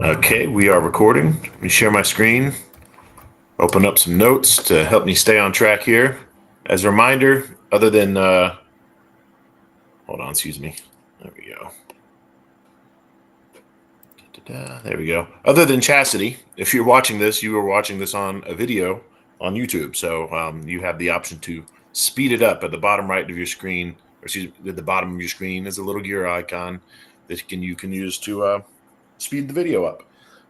Okay, we are recording. Let me share my screen, open up some notes to help me stay on track here. As a reminder, other than, hold on, excuse me. There we go. Da-da-da, there we go. Other than Chastity, if you're watching this, you are watching this on a video on YouTube. So you have the option to speed it up at the bottom right of your screen, or excuse me, at the bottom of your screen is a little gear icon that you can use to speed the video up.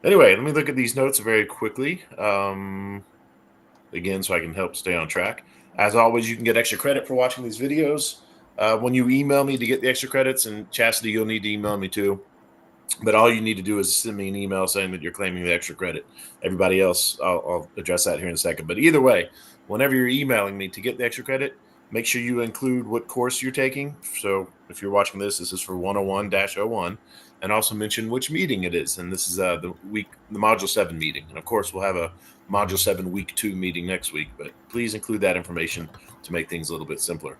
Anyway, let me look at these notes very quickly. Again, so I can help stay on track. As always, you can get extra credit for watching these videos. When you email me to get the extra credits, and Chastity, you'll need to email me too. But all you need to do is send me an email saying that you're claiming the extra credit. Everybody else, I'll address that here in a second. But either way, whenever you're emailing me to get the extra credit, make sure you include what course you're taking. So if you're watching this, this is for 101-01, and also mention which meeting it is. And this is the Module 7 meeting. And of course, we'll have a Module 7 Week 2 meeting next week. But please include that information to make things a little bit simpler.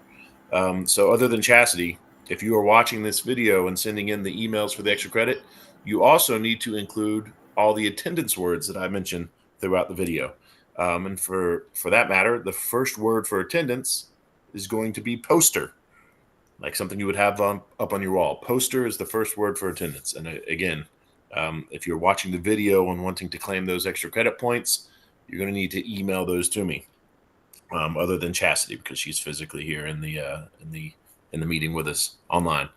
So other than Chastity, if you are watching this video and sending in the emails for the extra credit, you also need to include all the attendance words that I mentioned throughout the video. And for that matter, the first word for attendance is going to be poster, like something you would have up on your wall. Poster is the first word for attendance. And again, if you're watching the video and wanting to claim those extra credit points, you're going to need to email those to me. Other than Chastity, because she's physically here in the meeting with us online.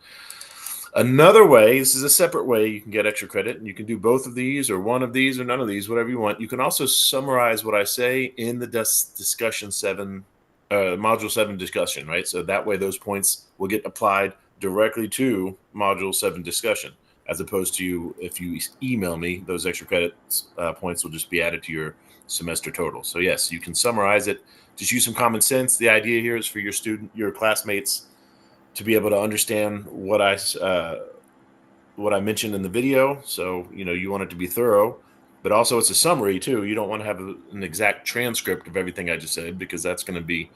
Another way, this is a separate way you can get extra credit, and you can do both of these or one of these or none of these, whatever you want. You can also summarize what I say in the discussion 7, module 7 discussion, right? So that way those points will get applied directly to module 7 discussion, as opposed to if you email me, those extra credits points will just be added to your semester total. So yes, you can summarize it. Just use some common sense. The idea here is for your classmates to be able to understand what I mentioned in the video. So you want it to be thorough, but also it's a summary too. You don't want to have an exact transcript of everything I just said, because that's going to be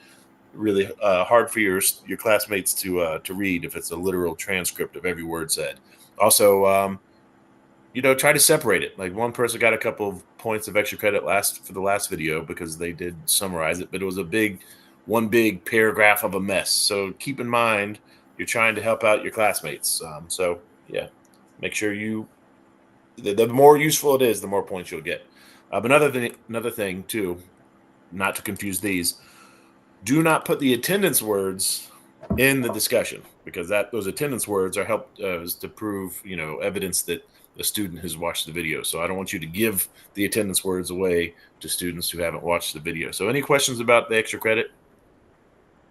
really hard for your classmates to read if it's a literal transcript of every word said. Also, try to separate it. Like one person got a couple of points of extra credit for the last video because they did summarize it, but it was one big paragraph of a mess. So keep in mind, you're trying to help out your classmates. So yeah, make sure the more useful it is, the more points you'll get. Another thing too, not to confuse these, do not put the attendance words in the discussion, because those attendance words are to prove, evidence that the student has watched the video. So I don't want you to give the attendance words away to students who haven't watched the video. So any questions about the extra credit?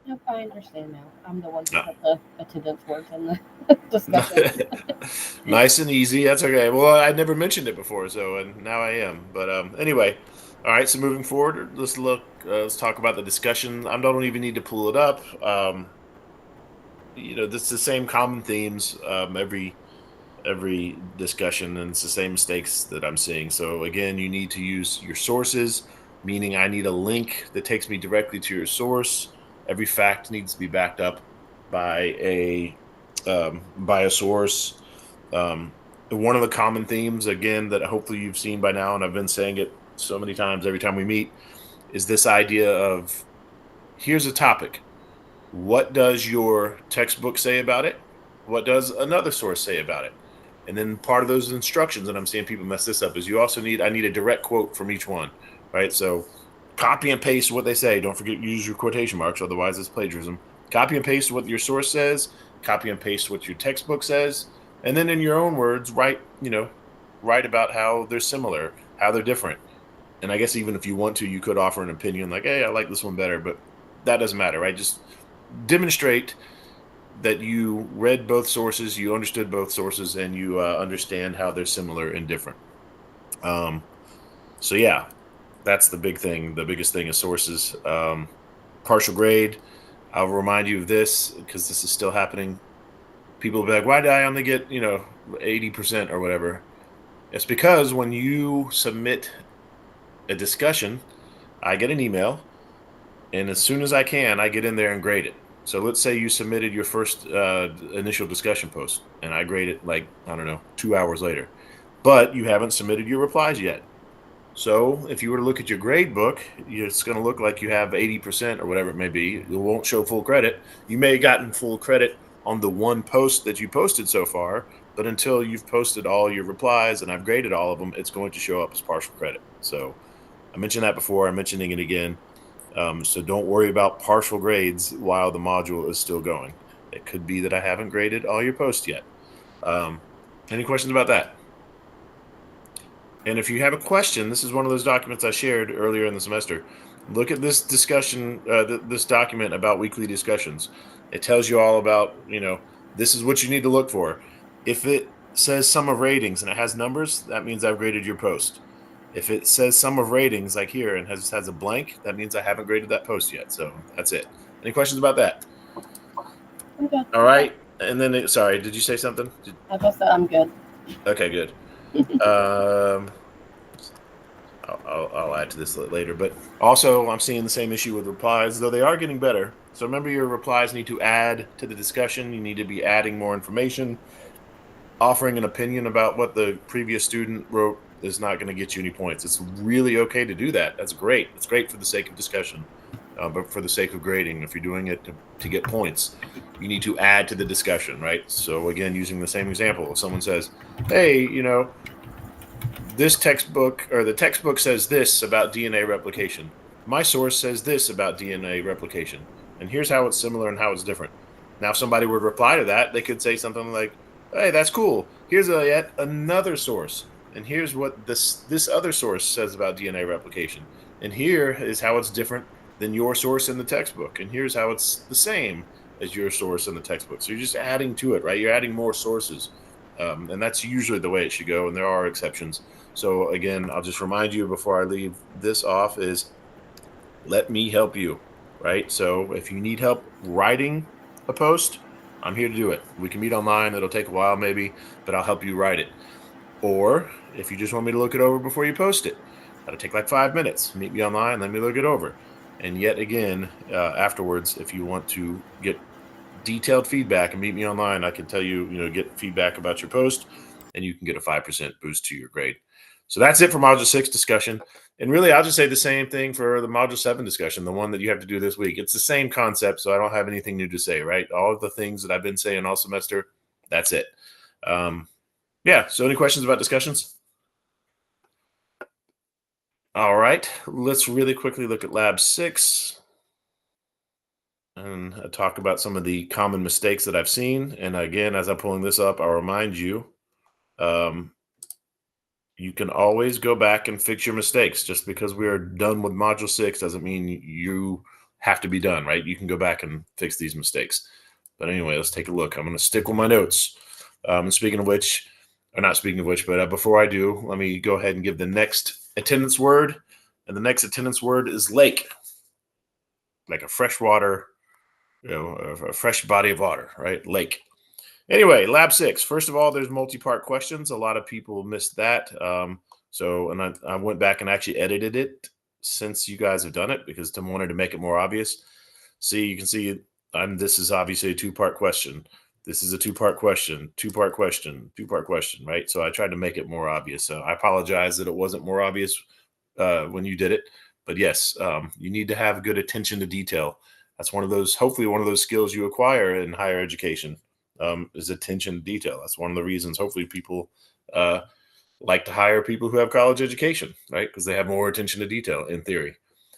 Yep, I understand now. I'm the one who No. put the attendance words in the discussion. Nice and easy. That's okay. Well, I never mentioned it before, and now I am. But anyway, all right. So moving forward, let's look. Let's talk about the discussion. I don't even need to pull it up. This is the same common themes every discussion, and it's the same mistakes that I'm seeing. So again, you need to use your sources, meaning I need a link that takes me directly to your source. Every fact needs to be backed up by a source. One of the common themes, again, that hopefully you've seen by now, and I've been saying it so many times every time we meet, is this idea of, here's a topic. What does your textbook say about it? What does another source say about it? And then part of those instructions, and I'm seeing people mess this up, is I need a direct quote from each one, right? So copy and paste what they say. Don't forget, use your quotation marks, otherwise it's plagiarism. Copy and paste what your source says, copy and paste what your textbook says, and then in your own words, write about how they're similar, how they're different. And I guess even if you want to, you could offer an opinion like, hey, I like this one better, but that doesn't matter, right? Just demonstrate that you read both sources, you understood both sources, and you understand how they're similar and different. So yeah, that's the big thing. The biggest thing is sources. Partial grade, I'll remind you of this because this is still happening. People will be like, why did I only get 80% or whatever? It's because when you submit a discussion, I get an email, and as soon as I can, I get in there and grade it. So let's say you submitted your first initial discussion post, and I grade it 2 hours later. but you haven't submitted your replies yet. So if you were to look at your grade book, it's going to look like you have 80% or whatever it may be. It won't show full credit. You may have gotten full credit on the one post that you posted so far, but until you've posted all your replies and I've graded all of them, it's going to show up as partial credit. So I mentioned that before. I'm mentioning it again. So don't worry about partial grades while the module is still going. It could be that I haven't graded all your posts yet. Any questions about that? And if you have a question, this is one of those documents I shared earlier in the semester. Look at this discussion, this document about weekly discussions. It tells you all about, this is what you need to look for. If it says sum of ratings and it has numbers, that means I've graded your post. If it says sum of ratings like here and has a blank, that means I haven't graded that post yet. So that's it. Any questions about that? Okay. All right. And then, sorry, did you say something? I guess I'm good. Okay, good. I'll add to this later, but also I'm seeing the same issue with replies, though they are getting better. So remember, your replies need to add to the discussion. You need to be adding more information. Offering an opinion about what the previous student wrote is not going to get you any points. It's really okay to do that. That's great. It's great for the sake of discussion, but for the sake of grading, if you're doing it to get points, you need to add to the discussion, right? So again, using the same example, if someone says, hey, this textbook or the textbook says this about DNA replication. My source says this about DNA replication. And here's how it's similar and how it's different. Now, if somebody would reply to that, they could say something like, hey, that's cool. Here's yet another source. And here's what this other source says about DNA replication. And here is how it's different than your source in the textbook. And here's how it's the same as your source in the textbook. So you're just adding to it, right? You're adding more sources. And that's usually the way it should go. And there are exceptions. So again, I'll just remind you before I leave this off is let me help you, right? So if you need help writing a post, I'm here to do it. We can meet online. It'll take a while maybe, but I'll help you write it. Or if you just want me to look it over before you post it, that'll take like 5 minutes. Meet me online, let me look it over. And yet again, afterwards, if you want to get detailed feedback and meet me online, I can tell you, get feedback about your post and you can get a 5% boost to your grade. So that's it for Module 6 discussion. And really, I'll just say the same thing for the Module 7 discussion, the one that you have to do this week. It's the same concept, so I don't have anything new to say, right? All of the things that I've been saying all semester, that's it. Yeah, so any questions about discussions? All right, let's really quickly look at Lab 6 and talk about some of the common mistakes that I've seen. And again, as I'm pulling this up, I'll remind you, you can always go back and fix your mistakes. Just because we are done with Module 6 doesn't mean you have to be done, right? You can go back and fix these mistakes. But anyway, let's take a look. I'm going to stick with my notes. Speaking of which, but before I do, let me go ahead and give the next attendance word. And the next attendance word is lake, like a freshwater, a fresh body of water, right? Lake. Anyway, Lab 6. First of all, there's multi-part questions. A lot of people missed that. And I went back and actually edited it since you guys have done it because Tim wanted to make it more obvious. See, you can see this is obviously a 2-part question. This is a 2-part question, 2-part question, 2-part question, right? So I tried to make it more obvious. So I apologize that it wasn't more obvious when you did it. But yes, you need to have good attention to detail. That's hopefully one of those skills you acquire in higher education. Is attention to detail. That's one of the reasons hopefully people like to hire people who have college education, right? Because they have more attention to detail in theory.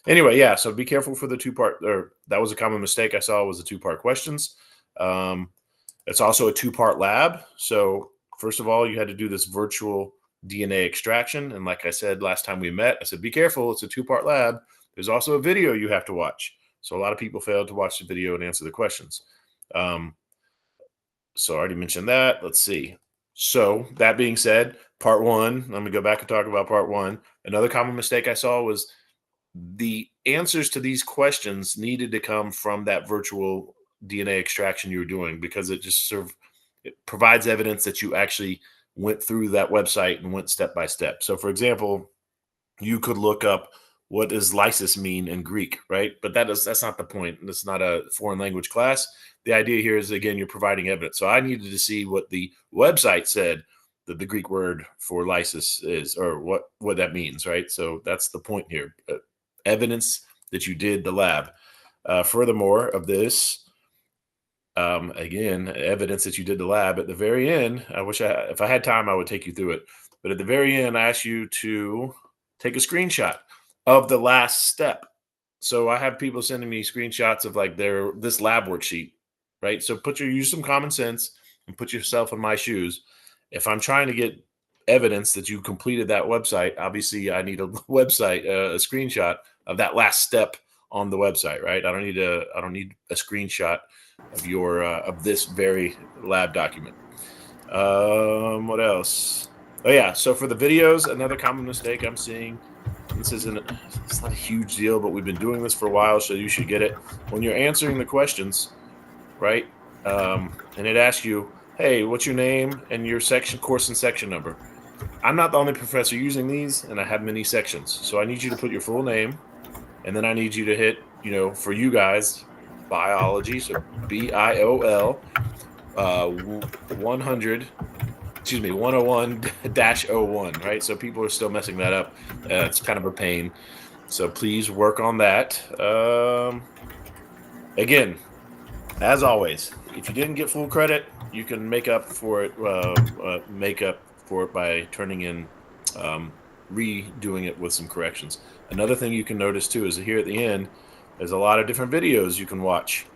Anyway, yeah, so be careful for the 2-part, or that was a common mistake I saw was the 2-part questions. It's also a 2-part lab. So first of all, you had to do this virtual DNA extraction. And like I said, last time we met, I said, be careful. It's a 2-part lab. There's also a video you have to watch. So a lot of people failed to watch the video and answer the questions. So I already mentioned that. Let's see. So that being said, part 1, let me go back and talk about part 1. Another common mistake I saw was the answers to these questions needed to come from that virtual DNA extraction you were doing because it just it provides evidence that you actually went through that website and went step by step. So for example, you could look up what does lysis mean in Greek, right? But that's not the point. It's not a foreign language class. The idea here is, again, you're providing evidence. So I needed to see what the website said the Greek word for lysis is, or what that means, right? So that's the point here. Evidence that you did the lab. Furthermore, of this, again, evidence that you did the lab. At the very end, if I had time, I would take you through it. But at the very end, I ask you to take a screenshot of the last step. So I have people sending me screenshots of like this lab worksheet, right? So use some common sense and put yourself in my shoes. If I'm trying to get evidence that you completed that website, obviously I need a website, a screenshot of that last step on the website, right? I don't need a screenshot of your of this very lab document. What else? Oh yeah, so for the videos, another common mistake I'm seeing. It's not a huge deal, but we've been doing this for a while, so you should get it. When you're answering the questions, right? And it asks you, hey, what's your name and your course and section number? I'm not the only professor using these, and I have many sections. So I need you to put your full name, and then I need you to hit, for you guys, biology, so BIOL 101-01, right? So people are still messing that up. It's kind of a pain. So please work on that. Again, as always, if you didn't get full credit, you can make up for it by turning in, redoing it with some corrections. Another thing you can notice too is that here at the end, there's a lot of different videos you can watch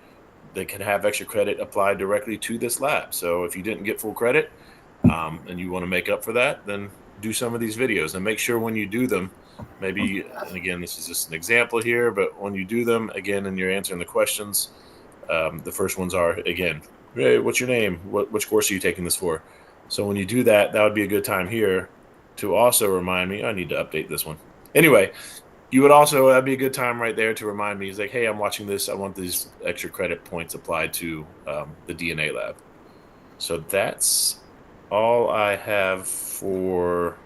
that can have extra credit applied directly to this lab. So if you didn't get full credit, and you want to make up for that, then do some of these videos and make sure when you do them, maybe, and again, this is just an example here, but when you do them again and you're answering the questions, the first ones are, again, hey, what's your name? Which course are you taking this for? So when you do that, that would be a good time here to also remind me, I need to update this one. Anyway, that'd be a good time right there to remind me, it's like, hey, I'm watching this. I want these extra credit points applied to the DNA lab. So that's all I have for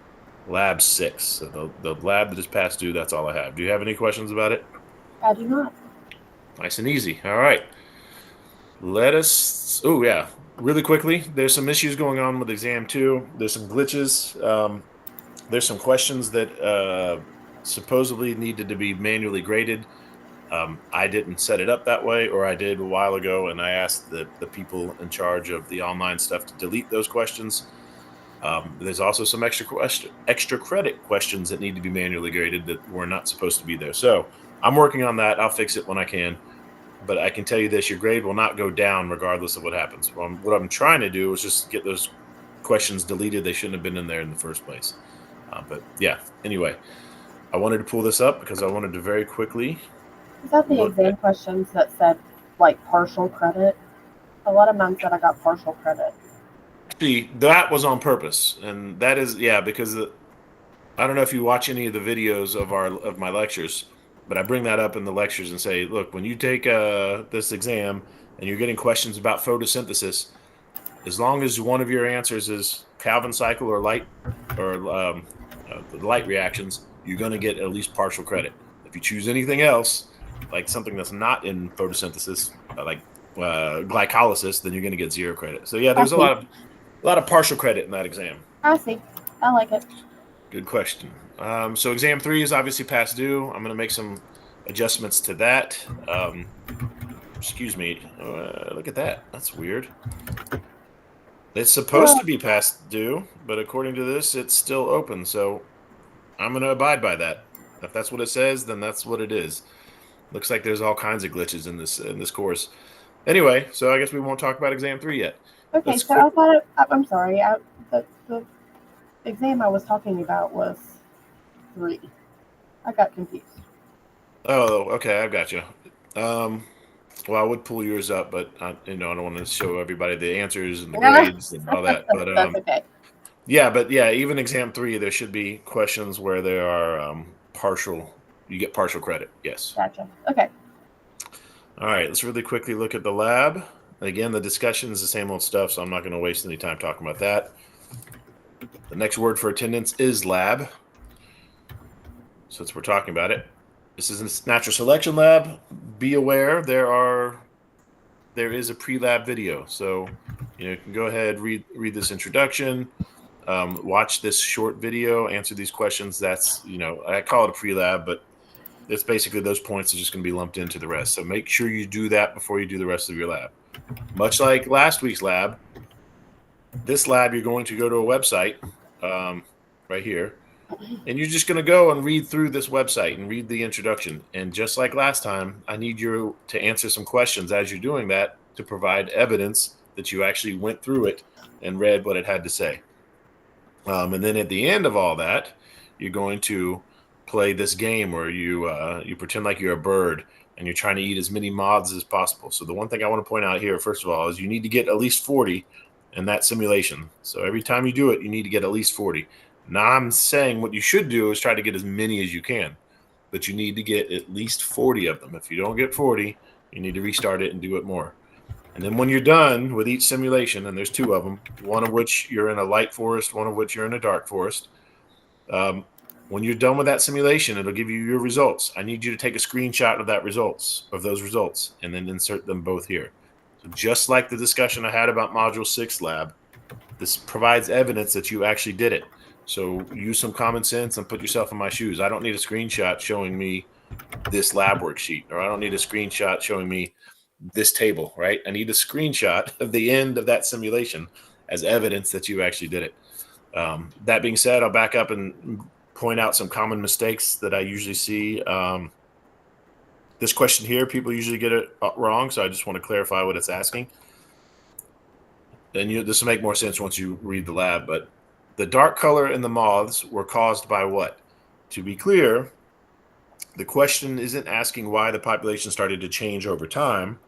lab 6. So the lab that is past due, that's all I have. Do you have any questions about it? I do not. Nice and easy. All right. Really quickly, there's some issues going on with exam 2. There's some glitches. There's some questions that supposedly needed to be manually graded. I didn't set it up that way, or I did a while ago, and I asked the people in charge of the online stuff to delete those questions. There's also some extra credit questions that need to be manually graded that were not supposed to be there. So I'm working on that. I'll fix it when I can. But I can tell you this, your grade will not go down regardless of what happens. What I'm trying to do is just get those questions deleted. They shouldn't have been in there in the first place. But yeah, anyway, I wanted to pull this up because I wanted to very quickly. Is that the exam questions that said like partial credit? A lot of mine said I got partial credit. See, that was on purpose, and that is because I don't know if you watch any of the videos of my lectures, but I bring that up in the lectures and say, look, when you take this exam and you're getting questions about photosynthesis, as long as one of your answers is Calvin cycle or light or the light reactions, you're going to get at least partial credit. If you choose anything else, like something that's not in photosynthesis, like glycolysis, then you're going to get 0 credit. So yeah, there's a lot of partial credit in that exam. I see. I like it. Good question. So exam 3 is obviously past due. I'm going to make some adjustments to that. Excuse me. Look at that. That's weird. It's supposed to be past due, but according to this, it's still open. So I'm going to abide by that. If that's what it says, then that's what it is. Looks like there's all kinds of glitches in this course. Anyway, so I guess we won't talk about exam 3 yet. Okay, so I'm sorry. The exam I was talking about was 3. I got confused. Oh, okay, I've got you. Well, I would pull yours up, but I don't want to show everybody the answers and the grades and all that. But that's okay. Yeah, even exam 3, there should be questions where there are partial. You get partial credit. Yes. Gotcha. Okay. All right, let's really quickly look at the lab. Again, the discussion is the same old stuff, so I'm not going to waste any time talking about that. The next word for attendance is lab. Since we're talking about it, this is a natural selection lab. Be aware there is a pre-lab video, so you can go ahead read this introduction. watch this short video, answer these questions. That's, I call it a pre-lab, but it's basically those points are just going to be lumped into the rest. So make sure you do that before you do the rest of your lab. Much like last week's lab, this lab, you're going to go to a website right here, and you're just going to go and read through this website and read the introduction. And just like last time, I need you to answer some questions as you're doing that to provide evidence that you actually went through it and read what it had to say. And then at the end of all that, you're going to play this game where you pretend like you're a bird and you're trying to eat as many moths as possible. So the one thing I want to point out here, first of all, is you need to get at least 40 in that simulation. So every time you do it, you need to get at least 40. Now I'm saying what you should do is try to get as many as you can, but you need to get at least 40 of them. If you don't get 40, you need to restart it and do it more. And then when you're done with each simulation, and there's 2 of them, one of which you're in a light forest, one of which you're in a dark forest. When you're done with that simulation, it'll give you your results. I need you to take a screenshot of those results, and then insert them both here. So just like the discussion I had about Module 6 lab, this provides evidence that you actually did it. So use some common sense and put yourself in my shoes. I don't need a screenshot showing me this lab worksheet, or I don't need a screenshot showing me this table, right? I need a screenshot of the end of that simulation as evidence that you actually did it. That being said, I'll back up and point out some common mistakes that I usually see. This question here, people usually get it wrong, so I just want to clarify what it's asking. And this will make more sense once you read the lab, but the dark color in the moths were caused by what? To be clear, the question isn't asking why the population started to change over time,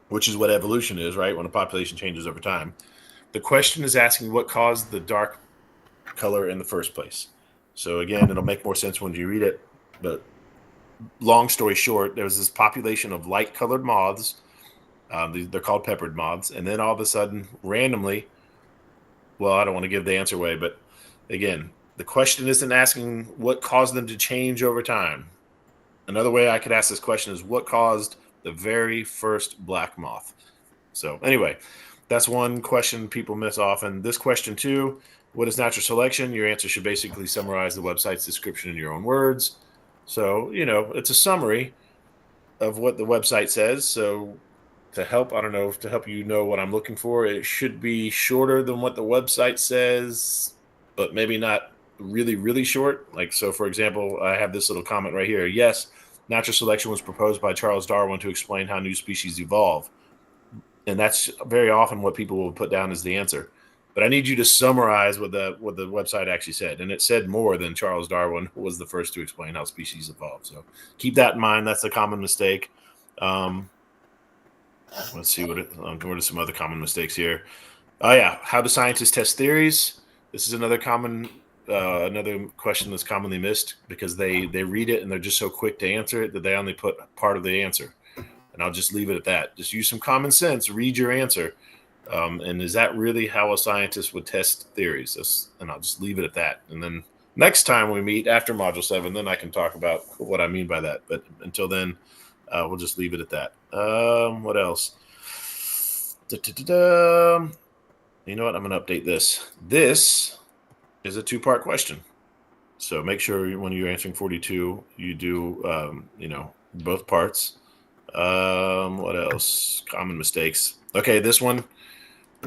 which is what evolution is, right? When a population changes over time. The question is asking what caused the dark color in the first place. So again, it'll make more sense when you read it. But long story short, there was this population of light-colored moths. They're called peppered moths. And then all of a sudden, randomly, well, I don't want to give the answer away, but again, the question isn't asking what caused them to change over time. Another way I could ask this question is what caused the very first black moth? So anyway, that's one question people miss often. This question too, what is natural selection? Your answer should basically summarize the website's description in your own words. So, it's a summary of what the website says. So to help you know what I'm looking for, it should be shorter than what the website says, but maybe not really, really short. Like, so for example, I have this little comment right here. Yes, natural selection was proposed by Charles Darwin to explain how new species evolve. And that's very often what people will put down as the answer. But I need you to summarize what the website actually said. And it said more than Charles Darwin was the first to explain how species evolve. So keep that in mind. That's a common mistake. Let's see what are some other common mistakes here. Oh yeah, how do scientists test theories? This is another question that's commonly missed because they read it and they're just so quick to answer it that they only put part of the answer. And I'll just leave it at that. Just use some common sense. Read your answer. And is that really how a scientist would test theories? And I'll just leave it at that. And then next time we meet after Module 7, then I can talk about what I mean by that. But until then, we'll just leave it at that. What else? You know what? I'm going to update this. This is a 2-part question. So make sure when you're answering 42, you do, both parts. What else? Common mistakes. Okay, this one,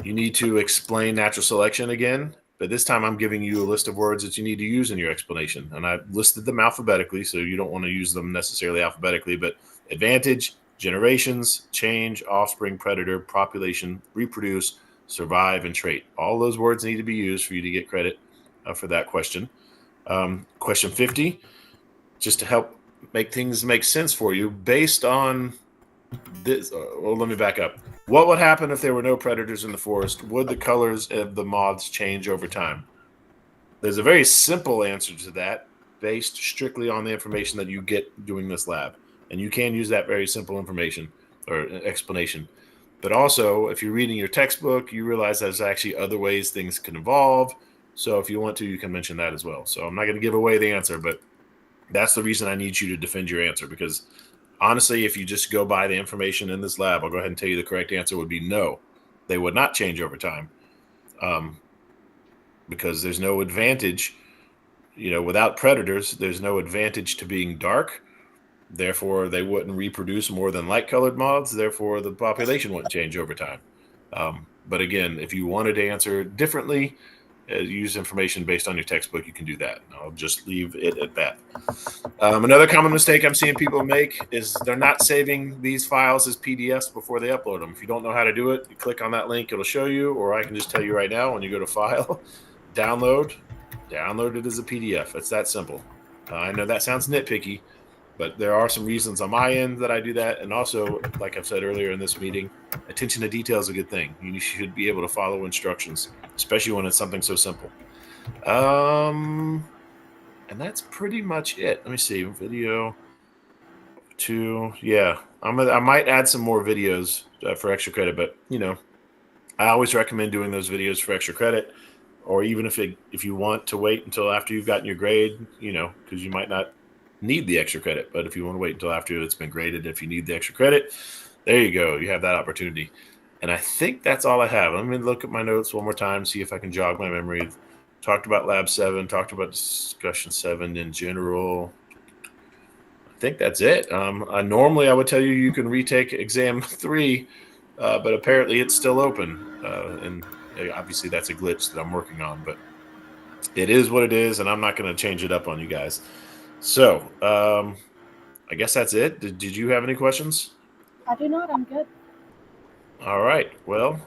you need to explain natural selection again, but this time I'm giving you a list of words that you need to use in your explanation. And I've listed them alphabetically, so you don't want to use them necessarily alphabetically, but advantage, generations, change, offspring, predator, population, reproduce, survive, and trait. All those words need to be used for you to get credit for that question. Question 50, just to help make things make sense for you based on this. Well, let me back up. What would happen if there were no predators in the forest? Would the colors of the moths change over time? There's a very simple answer to that based strictly on the information that you get doing this lab. And you can use that very simple information or explanation. But also, if you're reading your textbook, you realize there's actually other ways things can evolve. So if you want to, you can mention that as well. So I'm not going to give away the answer, but that's the reason I need you to defend your answer, because honestly, if you just go by the information in this lab, I'll go ahead and tell you the correct answer would be no. They would not change over time. because there's no advantage, without predators, there's no advantage to being dark. Therefore, they wouldn't reproduce more than light-colored moths. Therefore, the population wouldn't change over time. But again, if you wanted to answer differently, use information based on your textbook, you can do that. I'll just leave it at that. Another common mistake I'm seeing people make is they're not saving these files as PDFs before they upload them. If you don't know how to do it, you click on that link, it'll show you, or I can just tell you right now, when you go to File, Download it as a PDF. It's that simple. I know that sounds nitpicky, but there are some reasons on my end that I do that. And also, like I've said earlier in this meeting, attention to detail is a good thing. You should be able to follow instructions, especially when it's something so simple. And that's pretty much it. Let me see. Video 2. Yeah, I might add some more videos for extra credit, but I always recommend doing those videos for extra credit, or even if you want to wait until after you've gotten your grade, because you might not need the extra credit. But if you want to wait until after it's been graded, if you need the extra credit, there you go. You have that opportunity. And I think that's all I have. Let me look at my notes one more time, see if I can jog my memory. Talked about Lab 7, talked about Discussion 7 in general. I think that's it. Normally I would tell you can retake Exam 3, but apparently it's still open. And obviously that's a glitch that I'm working on, but it is what it is, and I'm not going to change it up on you guys. So, I guess that's it. Did you have any questions? I do not. I'm good. All right. Well,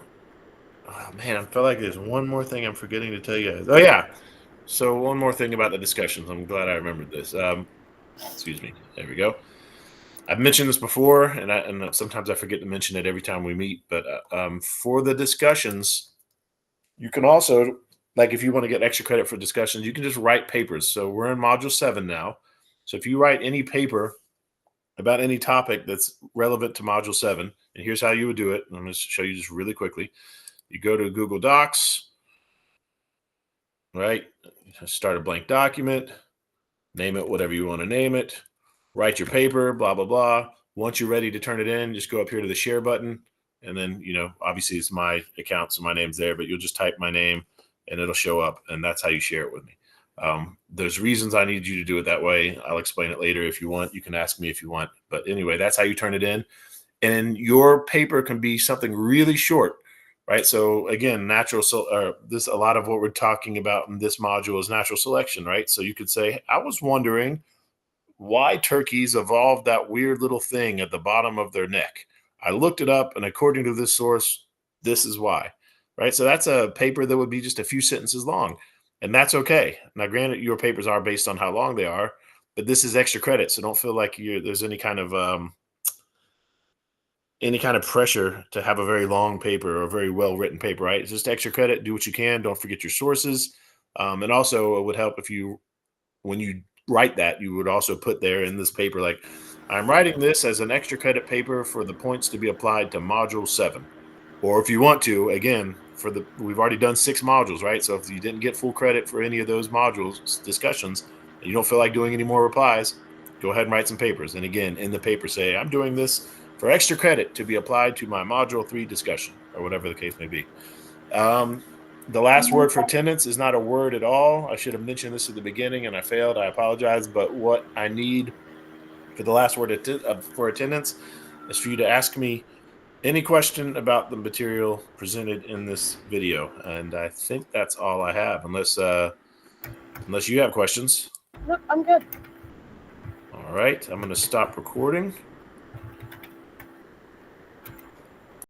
man, I feel like there's one more thing I'm forgetting to tell you guys. Oh, yeah. So one more thing about the discussions. I'm glad I remembered this. Excuse me. There we go. I've mentioned this before, and sometimes I forget to mention it every time we meet. But for the discussions, you can also, like if you want to get extra credit for discussions, you can just write papers. So we're in Module 7 now. So if you write any paper about any topic that's relevant to Module 7, and here's how you would do it. I'm going to show you just really quickly. You go to Google Docs, right? Start a blank document, name it whatever you want to name it, write your paper, blah, blah, blah. Once you're ready to turn it in, just go up here to the share button. And then, obviously it's my account, so my name's there, but you'll just type my name and it'll show up, and that's how you share it with me. There's reasons I need you to do it that way. I'll explain it later if you want. You can ask me if you want. But anyway, that's how you turn it in. And your paper can be something really short, right? So again, a lot of what we're talking about in this module is natural selection, right? So you could say, I was wondering why turkeys evolved that weird little thing at the bottom of their neck. I looked it up, and according to this source, this is why, right? So that's a paper that would be just a few sentences long, and that's okay. Now, granted, your papers are based on how long they are, but this is extra credit, so don't feel like there's any kind of pressure to have a very long paper or a very well-written paper, right? It's just extra credit. Do what you can. Don't forget your sources. And also it would help if when you write that, you would also put there in this paper, like, I'm writing this as an extra credit paper for the points to be applied to Module 7. Or if you want to, again, we've already done 6 modules, right? So if you didn't get full credit for any of those modules, discussions, and you don't feel like doing any more replies, go ahead and write some papers. And again, in the paper, say, I'm doing this for extra credit to be applied to my Module 3 discussion, or whatever the case may be. The last word for attendance is not a word at all. I should have mentioned this at the beginning, and I failed. I apologize. But what I need for the last word for attendance is for you to ask me any question about the material presented in this video. And I think that's all I have, unless you have questions. Nope, I'm good. All right. I'm going to stop recording.